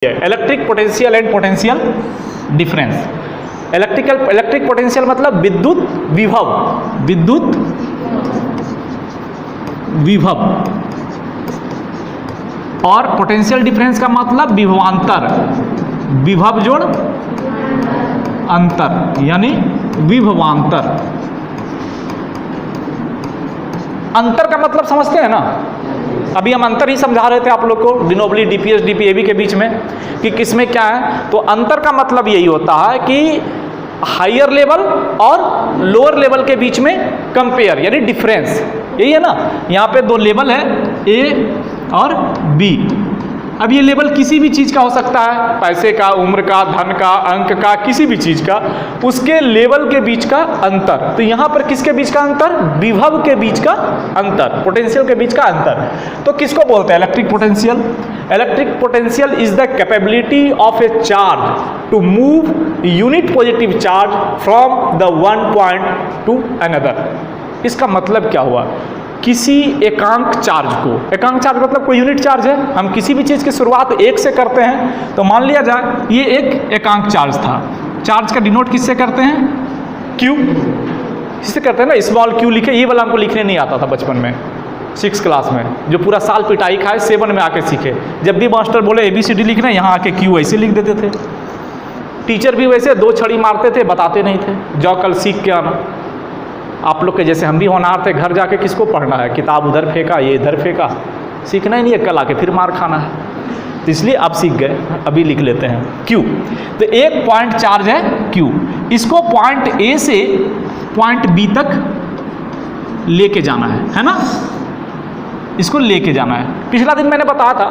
Electric potential and potential difference. Electric potential मतलब विद्युत विभव, विद्युत विभव, और पोटेंशियल डिफरेंस का मतलब विभवांतर, विभव जोड़ अंतर यानी विभवांतर। अंतर का मतलब समझते हैं ना, अभी हम अंतर ही समझा रहे थे आप लोग को डिनोबली डीपीएस डीपीएबी के बीच में कि किसमें क्या है। तो अंतर का मतलब यही होता है कि हायर लेवल और लोअर लेवल के बीच में कंपेयर यानी डिफरेंस, यही है ना। यहाँ पे दो लेवल है ए और बी। अब ये लेवल किसी भी चीज़ का हो सकता है, पैसे का, उम्र का, धन का, अंक का, किसी भी चीज़ का, उसके लेवल के बीच का अंतर। तो यहाँ पर किसके बीच का अंतर? विभव के बीच का अंतर, पोटेंशियल के बीच का अंतर। तो किसको बोलते हैं electric potential? Electric potential is the capability of a charge to move unit positive charge from the one point to another. इसका मतलब क्या हुआ? किसी एकांक चार्ज को, एकांक चार्ज मतलब कोई यूनिट चार्ज है, हम किसी भी चीज़ की शुरुआत एक से करते हैं। तो मान लिया जाए ये एक एकांक चार्ज था। चार्ज का डिनोट किससे करते हैं? क्यू, इससे करते हैं ना। स्मॉल क्यू लिखे, ये वाला हमको लिखने नहीं आता था बचपन में 6 क्लास में, जो पूरा साल पिटाई खाए 7 में आके सीखे। जब भी मास्टर बोले ABCD लिखना, यहाँ आके क्यू ऐसे लिख देते थे। टीचर भी वैसे 2 छड़ी मारते थे, बताते नहीं थे, जाओ कल सीख के आना। आप लोग के जैसे हम भी होनहार थे, घर जाके किसको पढ़ना है, किताब उधर फेंका, ये इधर फेंका, सीखना ही नहीं है, कल आके फिर मार खाना है। तो इसलिए अब सीख गए, अभी लिख लेते हैं क्यू। तो एक पॉइंट चार्ज है क्यू, इसको पॉइंट ए से पॉइंट बी तक लेके जाना है ना, इसको लेके जाना है। पिछला दिन मैंने बताया था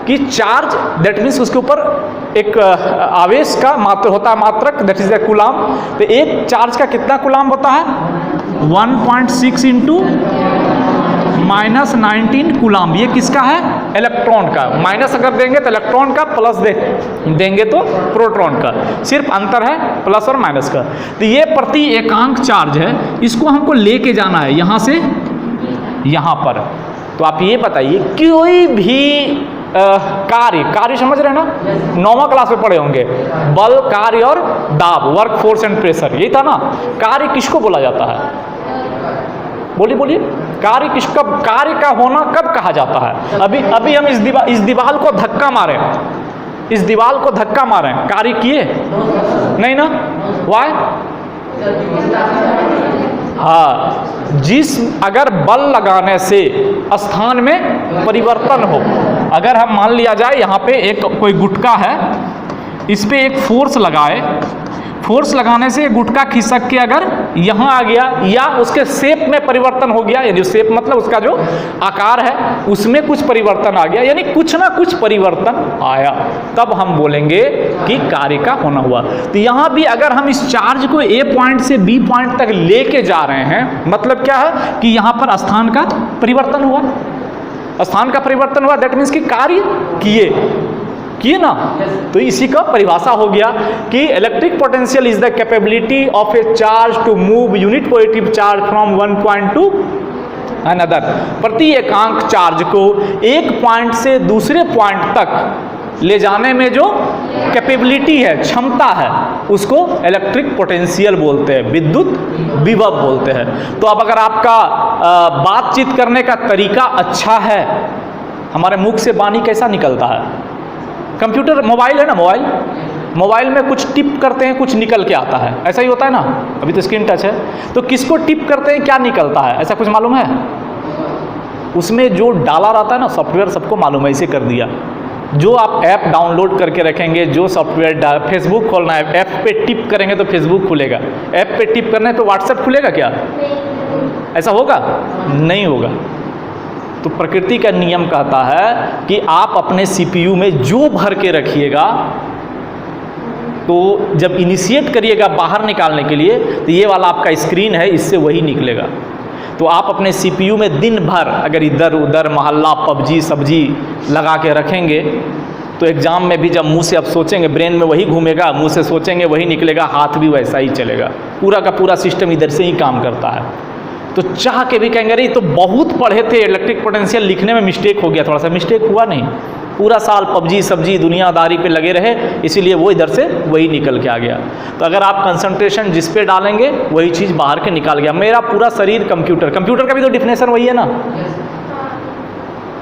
कि चार्ज दैट मीन्स उसके ऊपर एक आवेश का मात्र होता है, मात्रक, दैट इज ए कूलाम। तो एक चार्ज का कितना कूलाम होता है? 1.6 इंटू -19 कूलाम। ये किसका है? इलेक्ट्रॉन का। माइनस अगर देंगे तो इलेक्ट्रॉन का, प्लस देंगे तो प्रोटॉन का। सिर्फ अंतर है प्लस और माइनस का। तो ये प्रति एकांक चार्ज है, इसको हमको लेके जाना है यहाँ से यहाँ पर। तो आप ये बताइए, कोई भी कार्य समझ रहे हैं ना, 9वां क्लास में पढ़े होंगे, बल, कार्य और दाब, वर्क, फोर्स एंड प्रेशर, यही था ना। कार्य किसको बोला जाता है? बोलिए बोलिए, कार्य किसका, कार्य का होना कब कहा जाता है? अभी हम इस दीवार को धक्का मारे, इस दीवार को धक्का मारे, कार्य किए नहीं ना? वाई? हाँ, अगर बल लगाने से स्थान में परिवर्तन हो, अगर हम मान लिया जाए यहाँ पे एक कोई गुटका है, इस पे एक फोर्स लगाए, फोर्स लगाने से गुटका खिसक के अगर यहाँ आ गया या उसके शेप में परिवर्तन हो गया, यानी शेप मतलब उसका जो आकार है उसमें कुछ परिवर्तन आ गया, यानी कुछ ना कुछ परिवर्तन आया, तब हम बोलेंगे कि कार्य का होना हुआ। तो यहाँ भी अगर हम इस चार्ज को A पॉइंट से B पॉइंट तक लेके जा रहे हैं, मतलब क्या है कि यहाँ पर स्थान का परिवर्तन हुआ, स्थान का परिवर्तन हुआ, दैट मीन्स कि कार्य किए ना। तो इसी का परिभाषा हो गया कि electric potential is the capability of a charge to move unit positive charge from one point to another. प्रति एकांक चार्ज को एक पॉइंट से दूसरे पॉइंट तक ले जाने में जो कैपेबिलिटी है, क्षमता है, उसको इलेक्ट्रिक पोटेंशियल बोलते हैं, विद्युत विभव बोलते हैं। तो अब अगर आपका बातचीत करने का तरीका अच्छा है, हमारे मुख से वाणी कैसा निकलता है? कंप्यूटर, मोबाइल है ना, मोबाइल में कुछ टिप करते हैं, कुछ निकल के आता है, ऐसा ही होता है ना। अभी तो स्क्रीन टच है, तो किसको टिप करते हैं क्या निकलता है, ऐसा कुछ मालूम है? उसमें जो डाला रहता है ना सॉफ्टवेयर, सबको मालूम है, इसे कर दिया। जो आप ऐप डाउनलोड करके रखेंगे, जो सॉफ्टवेयर, फेसबुक खोलना है, ऐप पे टिप करेंगे तो फेसबुक खुलेगा, ऐप पे टिप करना है तो व्हाट्सएप खुलेगा क्या? ऐसा होगा? नहीं होगा। तो प्रकृति का नियम कहता है कि आप अपने CPU में जो भर के रखिएगा, तो जब इनिशिएट करिएगा बाहर निकालने के लिए, तो ये वाला आपका स्क्रीन है, इससे वही निकलेगा। तो आप अपने CPU में दिन भर अगर इधर उधर मोहल्ला पबजी सब्जी लगा के रखेंगे, तो एग्ज़ाम में भी जब मुंह से आप सोचेंगे, ब्रेन में वही घूमेगा, मुंह से सोचेंगे वही निकलेगा, हाथ भी वैसा ही चलेगा, पूरा का पूरा सिस्टम इधर से ही काम करता है। तो चाह के भी कहेंगे अरे तो बहुत पढ़े थे, इलेक्ट्रिक पोटेंशियल लिखने में मिस्टेक हो गया, थोड़ा सा मिस्टेक हुआ नहीं, पूरा साल पबजी सब्जी दुनियादारी पे लगे रहे, इसीलिए वो इधर से वही निकल के आ गया। तो अगर आप कंसंट्रेशन जिस पे डालेंगे वही चीज़ बाहर के निकाल गया। मेरा पूरा शरीर कंप्यूटर, कंप्यूटर का भी तो डिफिनेशन वही है ना।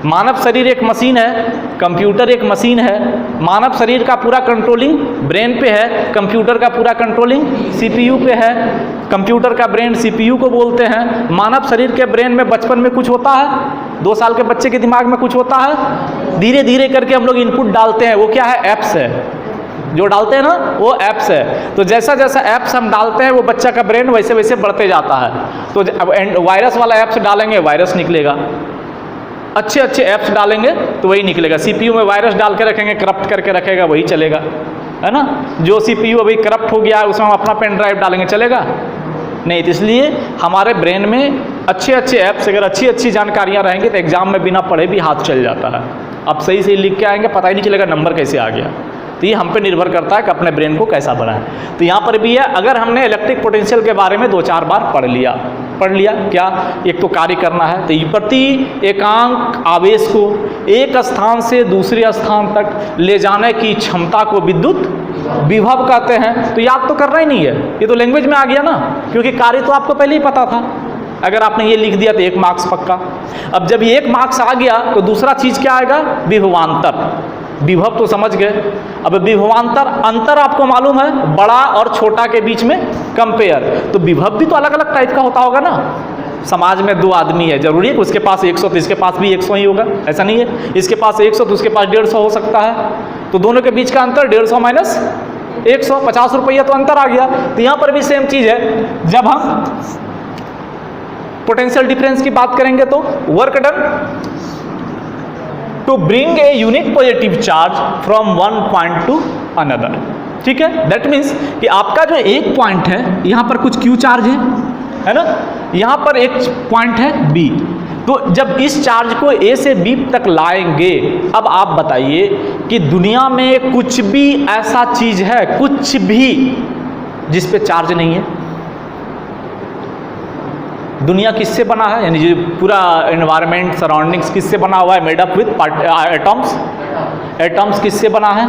मानव शरीर एक मशीन है, कंप्यूटर एक मशीन है। मानव शरीर का पूरा कंट्रोलिंग ब्रेन पे है, कंप्यूटर का पूरा कंट्रोलिंग सीपीयू पे है। कंप्यूटर का ब्रेन सीपीयू को बोलते हैं। मानव शरीर के ब्रेन में बचपन में कुछ होता है, 2 साल के बच्चे के दिमाग में कुछ होता है, धीरे धीरे करके हम लोग इनपुट डालते हैं, वो क्या है, ऐप्स है। जो डालते हैं ना वो ऐप्स है। तो जैसा जैसा ऐप्स हम डालते हैं वो बच्चा का ब्रेन वैसे वैसे बढ़ते जाता है। तो अब वायरस वाला ऐप्स डालेंगे वायरस निकलेगा, अच्छे अच्छे ऐप्स डालेंगे तो वही निकलेगा। सीपीयू में वायरस डाल के रखेंगे, करप्ट करके रखेगा, वही चलेगा, है ना। जो सीपीयू अभी करप्ट हो गया है उसमें हम अपना पेन ड्राइव डालेंगे, चलेगा नहीं। तो इसलिए हमारे ब्रेन में अच्छे अच्छे ऐप्स, अगर अच्छी अच्छी जानकारियाँ रहेंगी तो एग्जाम में बिना पढ़े भी हाथ चल जाता है। अब सही सही लिख के आएंगे, पता ही नहीं चलेगा नंबर कैसे आ गया। तो ये हम पे निर्भर करता है कि अपने ब्रेन को कैसा बनाएं। तो यहाँ पर भी है, अगर हमने इलेक्ट्रिक पोटेंशियल के बारे में 2-4 बार पढ़ लिया क्या, एक तो कार्य करना है, तो प्रति एकांक आवेश को एक स्थान से दूसरे स्थान तक ले जाने की क्षमता को विद्युत विभव कहते हैं। तो याद तो करना ही नहीं है, ये तो लैंग्वेज में आ गया ना, क्योंकि कार्य तो आपको पहले ही पता था। अगर आपने ये लिख दिया तो 1 मार्क्स पक्का। अब जब ये 1 मार्क्स आ गया तो दूसरा चीज़ क्या आएगा, विभवांतर। विभव तो समझ गए, अब विभवांतर, अंतर आपको मालूम है, बड़ा और छोटा के बीच में कंपेयर। तो विभव भी तो अलग अलग टाइप का होता होगा ना। समाज में 2 आदमी है, जरूरी है कि उसके पास 100 तो इसके पास भी 100 ही होगा, ऐसा नहीं है। इसके पास 100 तो उसके पास 150 हो सकता है। तो दोनों के बीच का अंतर 150 माइनस 100, 50 रुपया तो अंतर आ गया। तो यहाँ पर भी सेम चीज़ है। जब हम पोटेंशियल डिफरेंस की बात करेंगे तो work done to bring a unique positive charge from one point to another, ठीक है। दैट मीन्स कि आपका जो एक पॉइंट है, यहाँ पर कुछ क्यू चार्ज है ना, यहाँ पर एक पॉइंट है बी। तो जब इस चार्ज को ए से बी तक लाएंगे, अब आप बताइए कि दुनिया में कुछ भी ऐसा चीज है, कुछ भी जिस पे चार्ज नहीं है। दुनिया किससे बना है, यानी जो पूरा एनवायरनमेंट सराउंडिंग्स किससे बना हुआ है, made up with atoms. Atoms किससे बना है,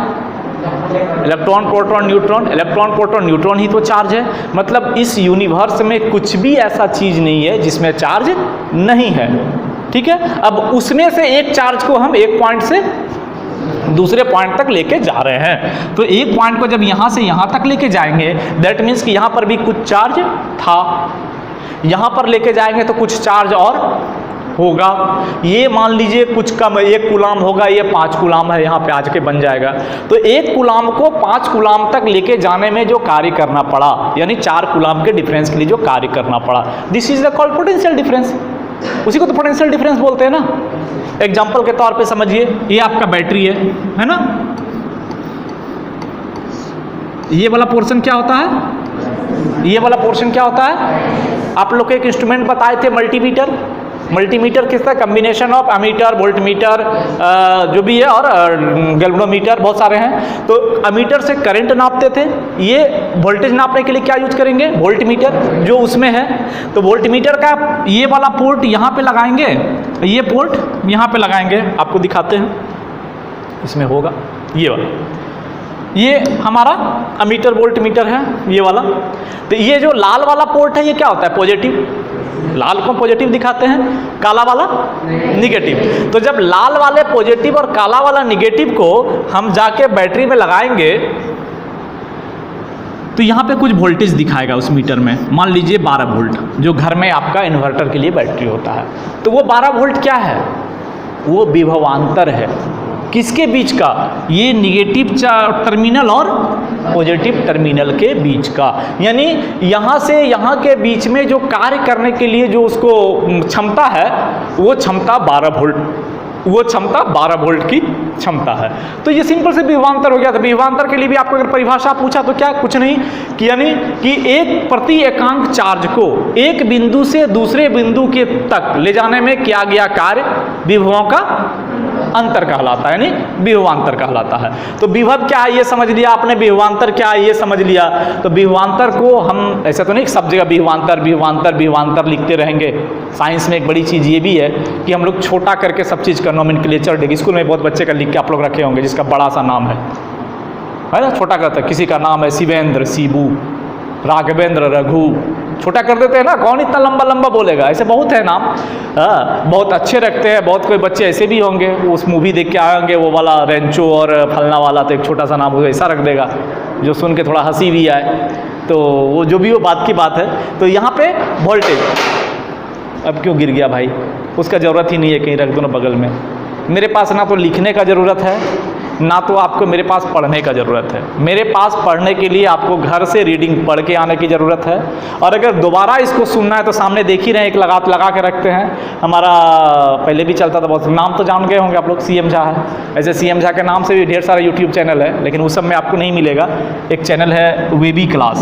electron proton neutron. Electron proton neutron ही तो चार्ज है। मतलब इस यूनिवर्स में कुछ भी ऐसा चीज नहीं है जिसमें चार्ज नहीं है, ठीक है। अब उसमें से एक चार्ज को हम एक पॉइंट से दूसरे पॉइंट तक लेके जा रहे हैं। तो एक पॉइंट को जब यहाँ से यहाँ तक लेके जाएंगे, दैट मीन्स कि यहाँ पर भी कुछ चार्ज था, यहाँ पर लेके जाएंगे तो कुछ चार्ज और होगा। ये मान लीजिए कुछ कम, 1 कूलाम होगा, ये 5 कूलाम है, यहाँ पे आज के बन जाएगा। तो 1 कूलाम को 5 कूलाम तक लेके जाने में जो कार्य करना पड़ा, यानी 4 कूलाम के डिफरेंस के लिए जो कार्य करना पड़ा, this is the called potential difference. उसी को तो पोटेंशियल डिफरेंस बोलते हैं ना। एग्जाम्पल के तौर पे समझिए, ये आपका बैटरी है ना। ये वाला पोर्शन क्या होता है, ये वाला पोर्शन क्या होता है, आप लोग को एक इंस्ट्रूमेंट बताए थे, मल्टीमीटर। मल्टीमीटर किस तरह, कम्बिनेशन ऑफ अमीटर, वोल्टमीटर, जो भी है, और गैल्वेनोमीटर, बहुत सारे हैं। तो अमीटर से करंट नापते थे, ये वोल्टेज नापने के लिए क्या यूज करेंगे, वोल्टमीटर जो उसमें है। तो वोल्टमीटर का ये वाला पोर्ट यहाँ पे लगाएंगे, ये पोर्ट यहाँ पे लगाएंगे, आपको दिखाते हैं, इसमें होगा ये वाला, ये हमारा अमीटर वोल्टमीटर है ये वाला। तो ये जो लाल वाला पोर्ट है ये क्या होता है, पॉजिटिव। लाल को पॉजिटिव दिखाते हैं, काला वाला निगेटिव। तो जब लाल वाले पॉजिटिव और काला वाला निगेटिव को हम जाके बैटरी में लगाएंगे तो यहाँ पे कुछ वोल्टेज दिखाएगा उस मीटर में, मान लीजिए 12 वोल्ट, जो घर में आपका इन्वर्टर के लिए बैटरी होता है। तो वो 12 वोल्ट क्या है, वो विभवांतर है। किसके बीच का, ये निगेटिव टर्मिनल और पॉजिटिव टर्मिनल के बीच का। यानी यहाँ से यहाँ के बीच में जो कार्य करने के लिए जो उसको क्षमता है, वो क्षमता 12 वोल्ट, वो क्षमता 12 वोल्ट की क्षमता है। तो ये सिंपल से विभवांतर हो गया था। विभवांतर के लिए भी आपको अगर परिभाषा पूछा तो क्या, कुछ नहीं कि यानी कि एक प्रति एकांक चार्ज को एक बिंदु से दूसरे बिंदु के तक ले जाने में किया गया कार्य विभवों का अंतर कहलाता है, यानी विभवांतर कहलाता है। तो विभव क्या है ये समझ लिया आपने, विभवांतर क्या है ये समझ लिया। तो विभवांतर को हम ऐसा तो नहीं सब जगह विभवांतर विभवांतर विभवांतर लिखते रहेंगे। साइंस में एक बड़ी चीज़ ये भी है कि हम लोग छोटा करके सब चीज़ का नोमेनक्लेचर देंगे। स्कूल में बहुत बच्चे का लिख के आप लोग रखे होंगे जिसका बड़ा सा नाम है ना, छोटा करता है। किसी का नाम है शिवेंद्र, शिबू, राघवेंद्र, रघु, छोटा कर देते हैं ना, कौन इतना लंबा लंबा बोलेगा। ऐसे बहुत है नाम, बहुत अच्छे रखते हैं। बहुत कोई बच्चे ऐसे भी होंगे, उस मूवी देख के आएंगे वो वाला रेंचो और फलना वाला, तो एक छोटा सा नाम ऐसा रख देगा जो सुन के थोड़ा हंसी भी आए। तो वो जो भी वो बात की बात है। तो यहाँ पे वोल्टेज, अब क्यों गिर गया भाई, उसका ज़रूरत ही नहीं है, कहीं रख दो ना बगल में। मेरे पास ना तो लिखने का ज़रूरत है, ना तो आपको मेरे पास पढ़ने का ज़रूरत है। मेरे पास पढ़ने के लिए आपको घर से रीडिंग पढ़ के आने की ज़रूरत है, और अगर दोबारा इसको सुनना है तो सामने देख ही रहे हैं, एक लगा के रखते हैं। हमारा पहले भी चलता था, बहुत नाम तो जान गए होंगे आप लोग, CM झा है। ऐसे CM झा के नाम से भी ढेर सारा यूट्यूब चैनल है, लेकिन उस सब में आपको नहीं मिलेगा। एक चैनल है Webby class,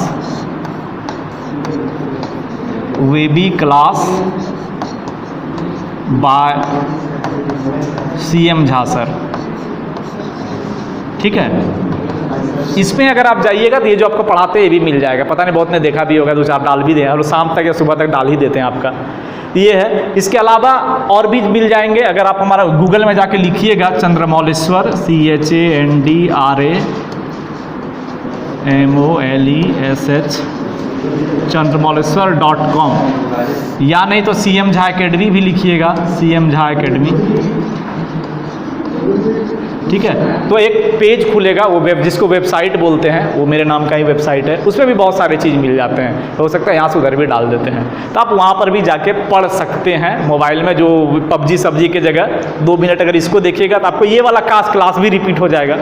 Webby class by CM Jha sir, ठीक है। इसमें अगर आप जाइएगा तो ये जो आपको पढ़ाते हैं ये भी मिल जाएगा। पता नहीं बहुत ने देखा भी होगा, 2-4 डाल भी दें, और शाम तक या सुबह तक डाल ही देते हैं आपका, ये है। इसके अलावा और भी मिल जाएंगे। अगर आप हमारा गूगल में जाके लिखिएगा चंद्रमौलेश्वर, ChandramolEsh chandramouleshwar.com, या नहीं तो CM झा अकेडमी भी लिखिएगा, CM झा अकेडमी, ठीक है। तो एक पेज खुलेगा, वो जिसको वेबसाइट बोलते हैं, वो मेरे नाम का ही वेबसाइट है। उसमें भी बहुत सारी चीज़ मिल जाते हैं, तो हो सकता है यहाँ से उधर भी डाल देते हैं, तो आप वहाँ पर भी जाके पढ़ सकते हैं। मोबाइल में जो पबजी सब्जी के जगह 2 मिनट अगर इसको देखिएगा तो आपको ये वाला क्लास भी रिपीट हो जाएगा।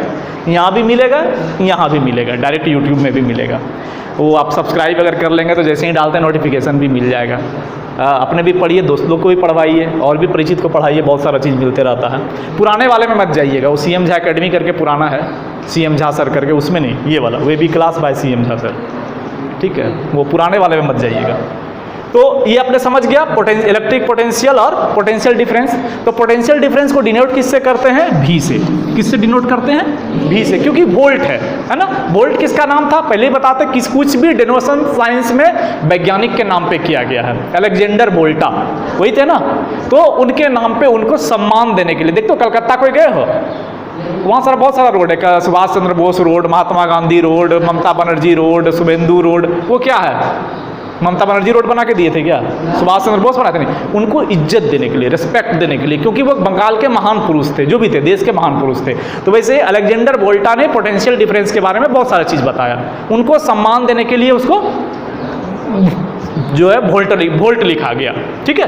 यहाँ भी मिलेगा, यहाँ भी मिलेगा, डायरेक्ट यूट्यूब में भी मिलेगा। वो आप सब्सक्राइब अगर कर लेंगे तो जैसे ही डालते हैं नोटिफिकेशन भी मिल जाएगा। अपने भी पढ़िए, दोस्त लोग को भी पढ़वाइए, और भी परिचित को पढ़ाइए, बहुत सारा चीज़ मिलते रहता है। पुराने वाले में मत जाइएगा, वो CM झा अकेडमी करके पुराना है, CM झा सर करके, उसमें नहीं, ये वाला वेबी class by CM Jha sir, ठीक है। वो पुराने वाले में मत जाइएगा। तो ये आपने समझ गया इलेक्ट्रिक पोटेंशियल और पोटेंशियल डिफरेंस। तो पोटेंशियल डिफरेंस को डिनोट किससे करते हैं? V से। किससे डिनोट करते हैं? V से, क्योंकि वोल्ट है ना। वोल्ट किसका नाम था पहले ही बताते, कुछ भी डिनोशन साइंस में वैज्ञानिक के नाम पे किया गया है। अलेक्जेंडर वोल्टा वही थे ना, तो उनके नाम पे उनको सम्मान देने के लिए। देखते हो कलकत्ता कोई गए हो, वहाँ बहुत सारा रोड है, Subhash Chandra Bose road, Mahatma Gandhi road, Mamata Banerjee road, Suvendu road, वो क्या है, ममता बनर्जी रोड बना के दिए थे क्या? सुभाष चंद्र बोस बनाते नहीं। उनको इज्जत देने के लिए, रिस्पेक्ट देने के लिए, क्योंकि वो बंगाल के महान पुरुष थे, जो भी थे देश के महान पुरुष थे। तो वैसे अलेक्जेंडर वोल्टा ने पोटेंशियल डिफरेंस के बारे में बहुत सारा चीज़ बताया। उनको सम्मान देने के लिए उसको जो है वोल्ट लिखा गया, ठीक है।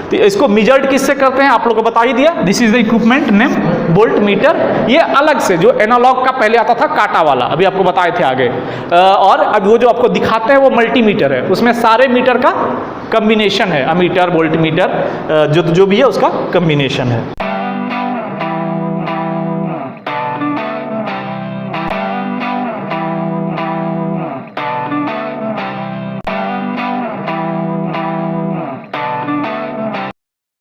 तो इसको मेजर्ड किससे करते हैं आप लोगों को बता ही दिया। This is the equipment name volt meter. ये अलग से जो एनालॉग का पहले आता था कांटा वाला, अभी आपको बताए थे आगे, और अब वो जो आपको दिखाते हैं वो मल्टीमीटर है, उसमें सारे मीटर का कम्बिनेशन है, अमीटर वोल्ट मीटर जो भी है उसका कम्बिनेशन है।